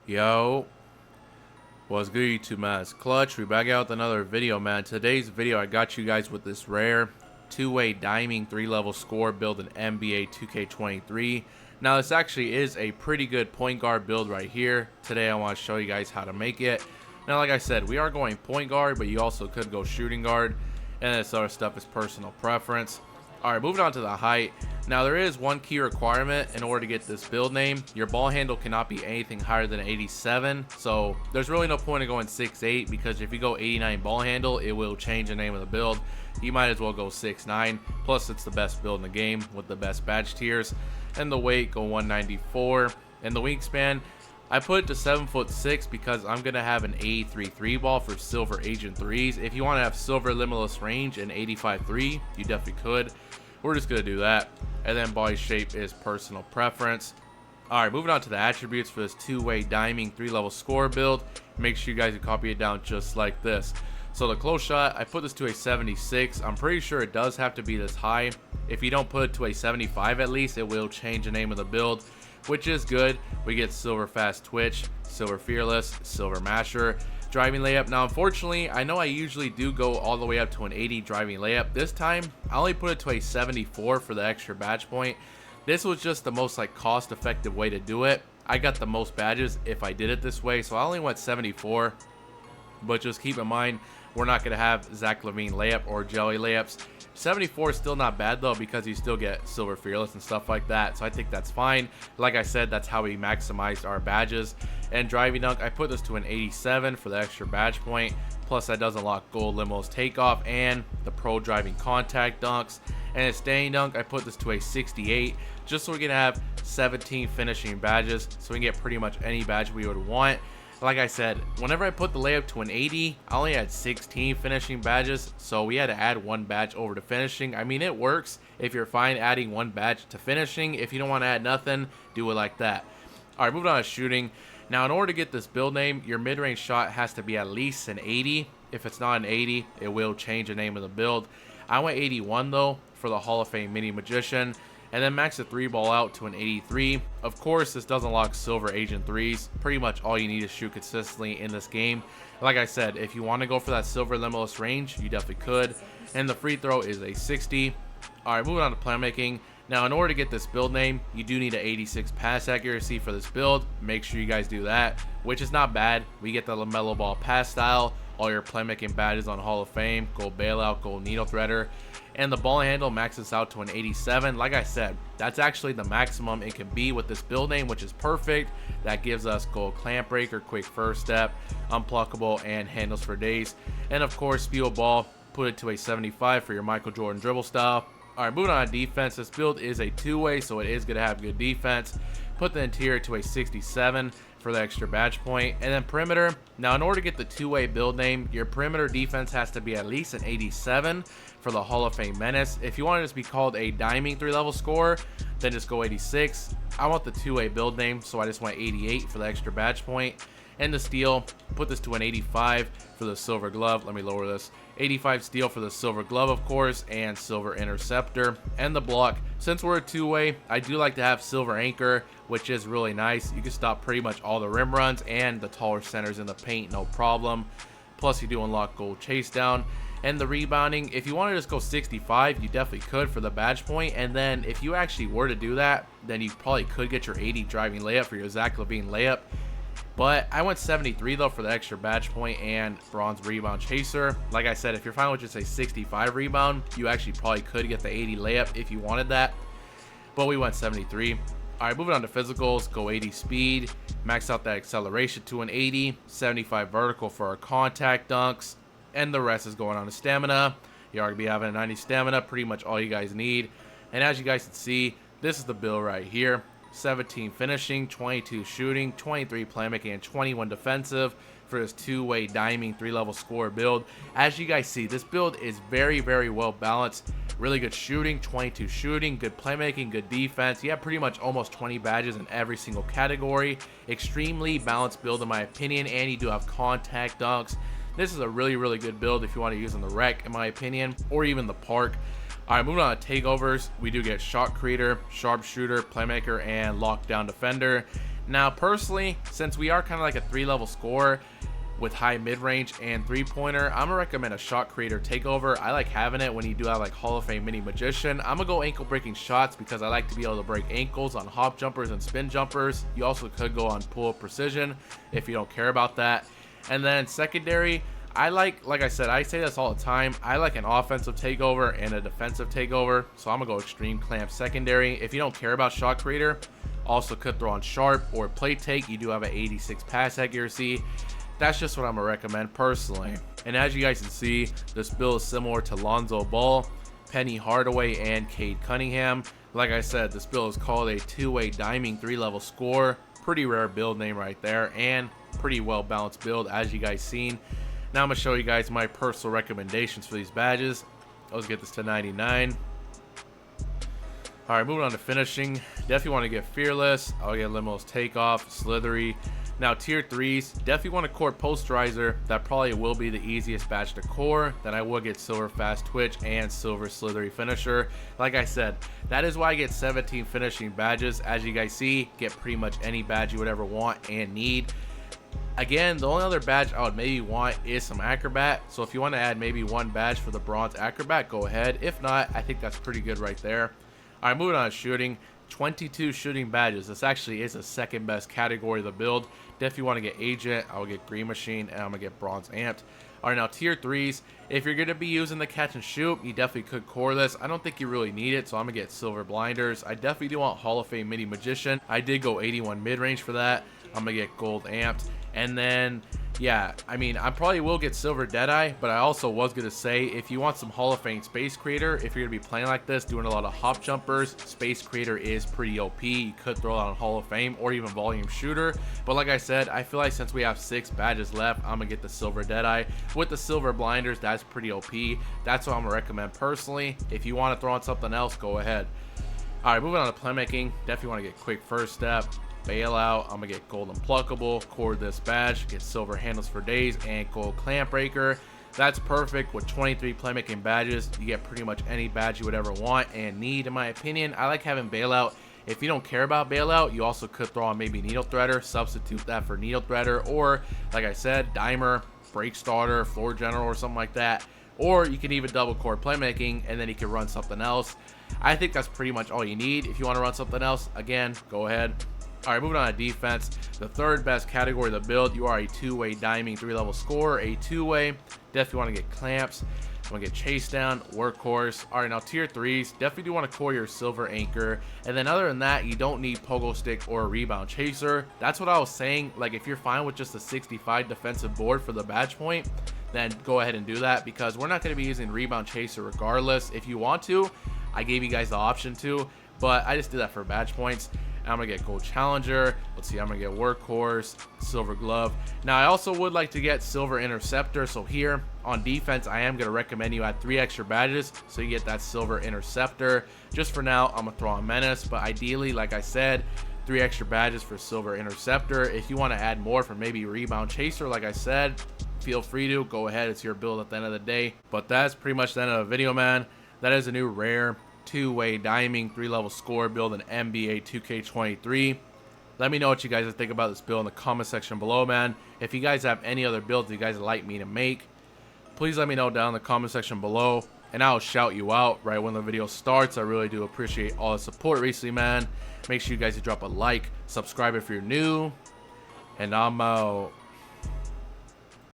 Yo, what's good YouTube, man? It's iClxtch. We back out with another video, man. Today's video, I got you guys with this rare two-way diming 3-level score build in NBA 2K23. Now, this actually is a pretty good point guard build right here. Today, I want to show you guys how to make it. Now, like I said, we are going point guard, but you also could go shooting guard. And this other stuff is personal preference. Alright, moving on to the height. Now, there is one key requirement in order to get this build name. Your ball handle cannot be anything higher than 87. So, there's really no point in going 6'8", because if you go 89 ball handle, it will change the name of the build. You might as well go 6'9". Plus, it's the best build in the game with the best badge tiers. And the weight, go 194. And the wingspan, I put it to 7'6" because I'm going to have an 83-3 ball for silver agent 3s. If you want to have silver limitless range and 85-3, you definitely could. We're just going to do that. And then body shape is personal preference. Alright, moving on to the attributes for this two-way diming 3-level score build. Make sure you guys can copy it down just like this. So the close shot, I put this to a 76. I'm pretty sure it does have to be this high. If you don't put it to a 75 at least, it will change the name of the build, which is good. We get silver fast twitch, silver fearless, silver masher, driving layup. Now, unfortunately, I know I usually do go all the way up to an 80 driving layup. This time, I only put it to a 74 for the extra badge point. This was just the most cost effective way to do it. I got the most badges if I did it this way, so I only went 74. But just keep in mind, we're not going to have Zach LaVine layup or jelly layups. 74 is still not bad though, because you still get silver fearless and stuff like that, so I think that's fine. Like I said, that's how we maximized our badges. And driving dunk, I put this to an 87 for the extra badge point. Plus, that does unlock gold limos takeoff and the pro driving contact dunks. And a standing dunk, I put this to a 68 just so we can have 17 finishing badges, so we can get pretty much any badge we would want. Like I said, whenever I put the layup to an 80, I only had 16 finishing badges, so we had to add one badge over to finishing. I mean, it works if you're fine adding one badge to finishing. If you don't want to add nothing, do it like that. Alright, moving on to shooting. Now, in order to get this build name, your mid-range shot has to be at least an 80. If it's not an 80, it will change the name of the build. I went 81 though for the Hall of Fame Mini Magician. And then max the 3-ball out to an 83. Of course, this does unlock silver agent 3s. Pretty much all you need to shoot consistently in this game. Like I said, if you want to go for that silver limitless range, you definitely could. And the free throw is a 60. Alright, moving on to playmaking. Now, in order to get this build name, you do need an 86 pass accuracy for this build. Make sure you guys do that, which is not bad. We get the LaMelo Ball pass style, all your playmaking badges on Hall of Fame, gold bailout, gold needle threader, and the ball handle maxes out to an 87. Like I said, that's actually the maximum it can be with this build name, which is perfect. That gives us gold clamp breaker, quick first step, unpluckable, and handles for days. And of course, speed of ball, put it to a 75 for your Michael Jordan dribble style. Alright, moving on to defense. This build is a two-way, so it is going to have good defense. Put the interior to a 67 for the extra badge point. And then perimeter. Now, in order to get the two-way build name, your perimeter defense has to be at least an 87 for the Hall of Fame Menace. If you want it to be called a diming 3-level score, then just go 86. I want the two-way build name, so I just went 88 for the extra badge point. And the steal, put this to an 85 for the silver glove. Let me lower this. 85 steal for the silver glove, of course, and silver interceptor. And the block, since we're a two-way, I do like to have silver anchor, which is really nice. You can stop pretty much all the rim runs and the taller centers in the paint, no problem. Plus, you do unlock gold chase down. And the rebounding, if you want to just go 65, you definitely could for the badge point. And then if you actually were to do that, then you probably could get your 80 driving layup for your Zach LaVine layup. But I went 73 though for the extra badge point and bronze rebound chaser. Like I said, if you're fine with just a 65 rebound, you actually probably could get the 80 layup if you wanted that. But we went 73. Alright, moving on to physicals, go 80 speed, max out that acceleration to an 80, 75 vertical for our contact dunks, and the rest is going on to stamina. You're going to be having a 90 stamina, pretty much all you guys need. And as you guys can see, this is the build right here. 17 finishing, 22 shooting, 23 playmaking, and 21 defensive for this two-way diming 3-level score build. As you guys see, this build is very, very well balanced. Really good shooting, 22 shooting, good playmaking, good defense. You have pretty much almost 20 badges in every single category. Extremely balanced build in my opinion, and you do have contact dunks. This is a really, really good build if you want to use in the rec, in my opinion, or even the park. Alright, moving on to takeovers, we do get shot creator, sharpshooter, playmaker, and lockdown defender. Now personally, since we are kind of like a 3-level scorer with high mid-range and 3-pointer, I'm gonna recommend a shot creator takeover. I like having it when you do have like Hall of Fame mini magician. I'm gonna go ankle breaking shots because I like to be able to break ankles on hop jumpers and spin jumpers. You also could go on pull up precision if you don't care about that. And then secondary, I like I said, I say this all the time, I like an offensive takeover and a defensive takeover, so I'm gonna go extreme clamp secondary. If you don't care about shot creator, also could throw on sharp or plate take. You do have an 86 pass accuracy. That's just what I'm gonna recommend personally. And as you guys can see, this build is similar to Lonzo Ball, Penny Hardaway, and Cade Cunningham. Like I said, this build is called a 2-way diming 3-level score. Pretty rare build name right there, and pretty well balanced build as you guys seen. Now I'm gonna show you guys my personal recommendations for these badges. Let's get this to 99. Alright, moving on to finishing. Definitely want to get Fearless. I'll get Limo's Takeoff, Slithery. Now tier 3s, definitely want to core Posterizer. That probably will be the easiest badge to core. Then I will get Silver Fast Twitch and Silver Slithery Finisher. Like I said, that is why I get 17 finishing badges. As you guys see, get pretty much any badge you would ever want and need. Again, the only other badge I would maybe want is some Acrobat. So if you want to add maybe one badge for the Bronze Acrobat, go ahead. If not, I think that's pretty good right there. Alright, moving on to shooting. 22 shooting badges. This actually is the second best category of the build. Definitely want to get Agent, I will get Green Machine, and I'm going to get Bronze Amped. Alright, now tier 3s. If you're going to be using the catch and shoot, you definitely could core this. I don't think you really need it, so I'm going to get Silver Blinders. I definitely do want Hall of Fame Mini Magician. I did go 81 mid-range for that. I'm going to get Gold Amped. And then, yeah, I mean, I probably will get Silver Deadeye, but I also was going to say, if you want some Hall of Fame Space Creator, if you're going to be playing like this, doing a lot of hop jumpers, Space Creator is pretty OP. You could throw it on Hall of Fame or even Volume Shooter. But like I said, I feel like since we have 6 badges left, I'm going to get the Silver Deadeye. With the Silver Blinders, that's pretty OP. That's what I'm going to recommend personally. If you want to throw on something else, go ahead. Alright, moving on to playmaking. Definitely want to get Quick First Step, Bailout. I'm gonna get Golden Pluckable, core this badge, get Silver Handles for Days, and Gold Clamp Breaker. That's perfect. With 23 playmaking badges, you get pretty much any badge you would ever want and need, in my opinion. I like having Bailout. If you don't care about Bailout, you also could throw on maybe Needle Threader, substitute that for Needle Threader, or like I said, Dimer, Break Starter, Floor General, or something like that. Or you can even double core playmaking and then you can run something else. I think that's pretty much all you need. If you want to run something else, again, go ahead. Alright, moving on to defense. The third best category of the build. You are a 2-way diming 3-level scorer, a 2-way. Definitely want to get Clamps. You want to get Chase Down, Workhorse. Alright, now tier 3s. Definitely do want to core your Silver Anchor. And then other than that, you don't need Pogo Stick or a Rebound Chaser. That's what I was saying. Like, if you're fine with just a 65 defensive board for the badge point, then go ahead and do that, because we're not going to be using Rebound Chaser regardless. If you want to, I gave you guys the option to, but I just did that for badge points. I'm gonna get Gold Challenger. Let's see, I'm gonna get Workhorse, Silver Glove. Now I also would like to get Silver Interceptor. So here on defense, I am gonna recommend you add 3 extra badges so you get that Silver Interceptor. Just for now, I'm gonna throw on Menace, but ideally, like I said, 3 extra badges for Silver Interceptor. If you want to add more for maybe Rebound Chaser, like I said, feel free to go ahead. It's your build at the end of the day. But that's pretty much the end of the video, man. That is a new rare 2-way diming 3-level score build in NBA 2K23. Let me know what you guys think about this build in the comment section below, man. If you guys have any other builds you guys would like me to make, please let me know down in the comment section below, and I'll shout you out right when the video starts. I really do appreciate all the support recently, man. Make sure you guys drop a like, subscribe if you're new, and I'm out.